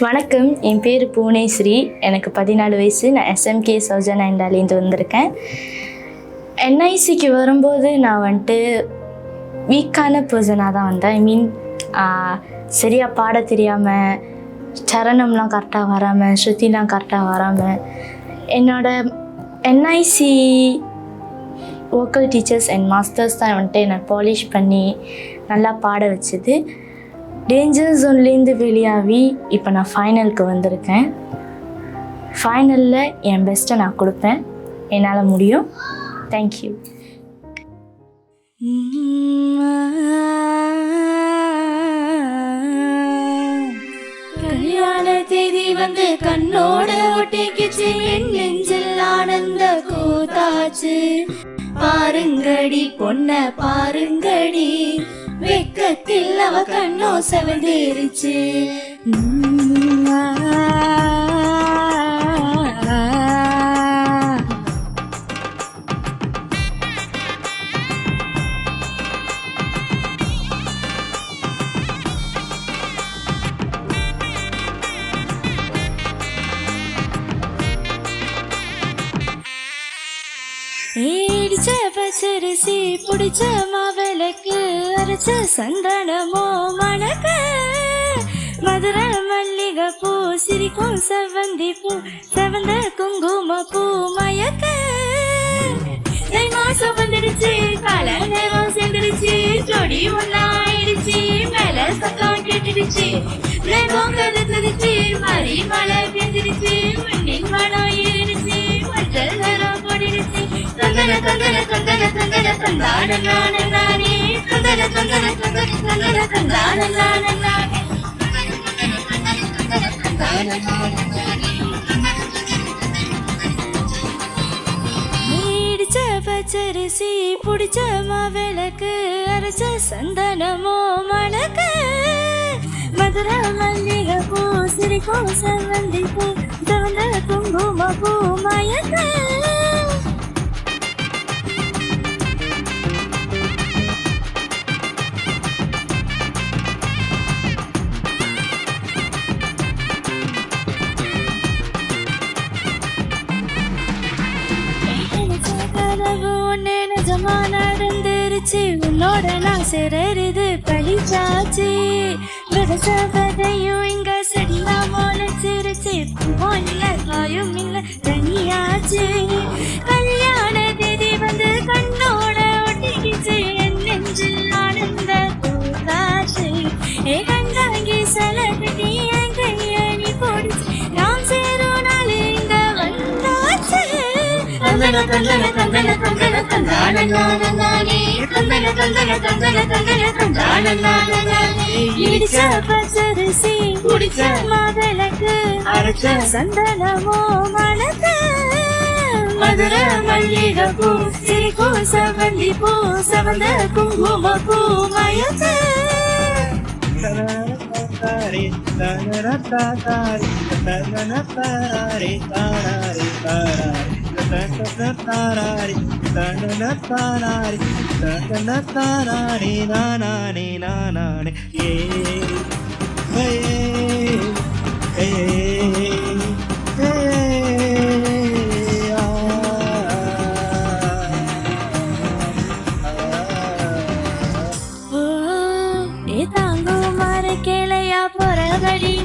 வணக்கம், என் பேர் புவனேஸ்வரி. எனக்கு 14 வயசு. நான் SMK சௌஜன் அண்டாலேருந்து வந்திருக்கேன். NICக்கு வரும்போது நான் வந்துட்டு வீக்கான பர்சனாக தான் வந்தேன். சரியாக பாட தெரியாமல், சரணம்லாம் கரெக்டாக வராமல், ஸ்ருதிலாம் கரெக்டாக வராமல், என்னோடய NIC vocal teachers and masters தான் வந்துட்டு என்னை பாலிஷ் பண்ணி நல்லா பாட வச்சுது. டேஞ்சர் ஜோன்லேருந்து வெளியாகி இப்போ நான் ஃபைனலுக்கு வந்திருக்கேன். ஃபைனலில் என் பெஸ்ட்டை நான் கொடுப்பேன். என்னால் முடியும். தேங்க்யூ. கல்யாண தேதி வந்து கண்ணோட ஒட்டிக்கிச்சு, என் நெஞ்சில் ஆனந்த கூத்தாச்சு. பாருங்கடி பொண்ண பாருங்கடி, வெக்கத்தில் அவ கண்ணோ செவந்தேறிச்சு. ஏடிச்ச பச்சரிசி புடிச்ச மாவிளக்கு, அரைச்ச சந்தனமோ மணக்க, மதுரை மல்லிகை பூ சிரிக்கும் செவ்வந்தி பூ, செவந்த குங்கும பூ மயக்க. மாசம் வந்துடுச்சு, கால நேரம் சேர்ந்துடுச்சு, ஜோடி ஒன்னாயிடுச்சு, மேல சத்தம் கேட்டுடுச்சு, கருத்துடுச்சு, மறி மழை பெஞ்சிருச்சு, மண்ணின் மனம் ஏறிடுச்சு, மஞ்சள் நேரம் போடிடுச்சு. தந்தன தந்தன தந்தன தந்தன தந்தான நானே, தந்தன தந்தன தந்தன தந்தன தந்தான நானே. நீடிச்ச பச்சரிசி புடிச்ச மாவிளக்கு, அரைச்ச சந்தனமோ மணக்க, மதுரை மல்லிகை பூ சிரிக்கும் செவ்வந்தி பூ, தவந்த குங்கும பூ மயக்க. நிஜமா நடந்துருச்சு, உன்னோட நான் சிறருது பழிச்சாச்சு. விவசாயத்தையும் இங்க செடியா முளைச்சிருச்சு, பூவும் இல்ல காயும் இல்ல தனியாச்சு. கல்யாண தேதி வந்து கண்ணோட ஒட்டிக்கிச்சு, என் நெஞ்சில் ஆனந்த கூத்தாச்சு. ஏ கண்டாங்கி சலகட்டி என் கையணி போடுச்சு, நாம் சேரும் நாள் இங்க வந்தாச்சு. தந்தன தந்தன தந்தன தந்தன தந்தான நானே, தந்தன தந்தன தந்தன தந்தன தந்தான நானே. இடிச்ச பச்சரிசி புடிச்ச மாவிளக்கு, அரைச்ச சந்தனமோ மணக்க, மதுரை மல்லிகை பூ சிரிக்கும் செவ்வந்தி பூ, செவந்த குங்கும பூ மயக்க. தாரே தாரே தாரே தாரே தாரே தாரே தாரே தாரே தாரே தாரே நானே நானே ஏ ஏ ஏ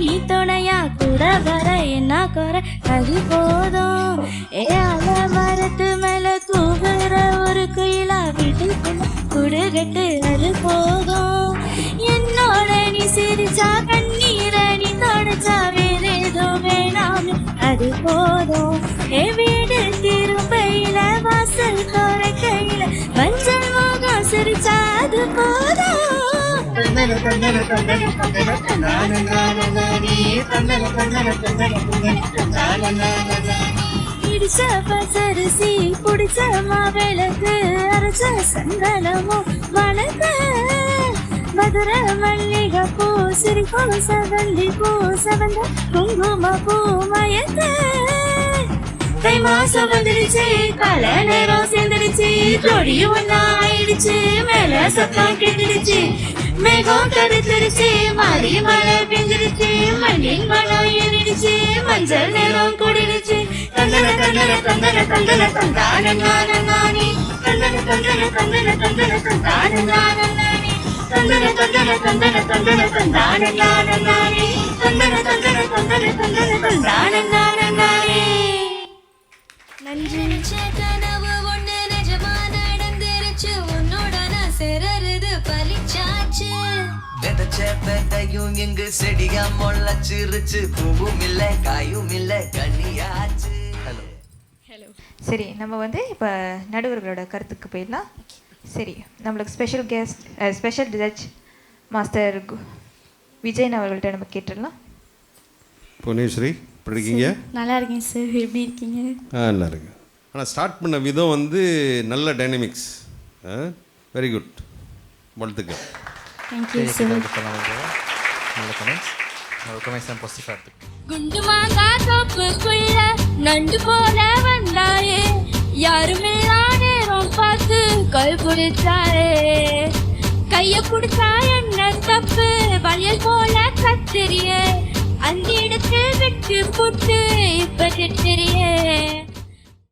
நீ துணையா கூட வர என்ன குற அது போதும். ஏ அல மரத்து மேல கூவுற ஒரு குயிலா வீட்டுக்குள்ள குடுகட்டு அது போதும். என்னோட நீ சிரிச்சா கண்ணீர நீ தொடச்சா வேற ஏதோ வேணாம் அது போதும். ஏ வீடு திரும்பையில வாசல் தோற கையில மஞ்சள் மோகம் சிரிச்சா அது போதும். தந்தன தந்தன தந்தன தந்தன தந்தான நானே, தந்தன தந்தன தந்தன தந்தன தந்தான நானே. இடிச்ச பச்சரிசி புடிச்ச மாவிளக்கு, அரைச்ச சந்தனமோ மணக்க, மதுரை மல்லிகை பூ சிரிக்கும் செவ்வந்தி பூ, செவந்த குங்கும பூ மயக்க. தை மாசம் வந்துடுச்சு, கால நேரம் சேர்ந்துடுச்சு, ஜோடி ஒன்னாயிடுச்சு, மேல சத்தம் கேட்டுடுச்சு, மேகம் கருத்துருச்சு மாறி மழை பெஞ்சிருச்சு மண்ணின் மனம் ஏறிடுச்சு மஞ்சள் நிறம் கூடிடுச்சு தந்தன தந்தன தந்தன தந்தன தந்தான நானே தந்தன தந்தன தந்தன தந்தன தந்தான நானே தந்தன தந்தன தந்தன தந்தன தந்தான நானே தந்தன தந்தன தந்தன தந்தன தந்தான நானே. நன்றி. கனவு ஒண்ணு நிஜமா நடந்துருச்சு உன்னோட நான் சேரறது பலிச்சாச்சு விதைச்ச விதையும் இங்கு செடியா முளைச்சிருச்சு பூவும் இல்ல காயும் இல்ல கனியாச்சு. ஹலோ. சரி நம்ம வந்து இப்போ நடுவர்களோட கருத்துக்கு போயிடலாம். சரி நம்மளுக்கு ஸ்பெஷல் ஜட்ஜ் மாஸ்டர் விஜயன் அவர்கள்ட்ட நம்ம கேட்டுடலாம். புவனேஸ்வரி எப்படி இருக்கீங்க? நல்லா இருக்கேன் சார், எப்படி இருக்கீங்க? நல்லா இருக்கு. ஆனால் ஸ்டார்ட் பண்ண விதம் வந்து நல்ல டைனமிக்ஸ், வெரி குட், வாழ்த்துக்கள். Thank you sir. குண்டு மாங்கா தோப்புக்குள்ள நண்டு போல வந்தாயே யாருமே நேரம் பார்த்து கல் குடிச்சாயே கைய குடிச்சா என்ன தப்பு வளையல் போல கத்திரியே அந்த இடத்தில் விட்டு புட்டு இப்ப திட்டிரியே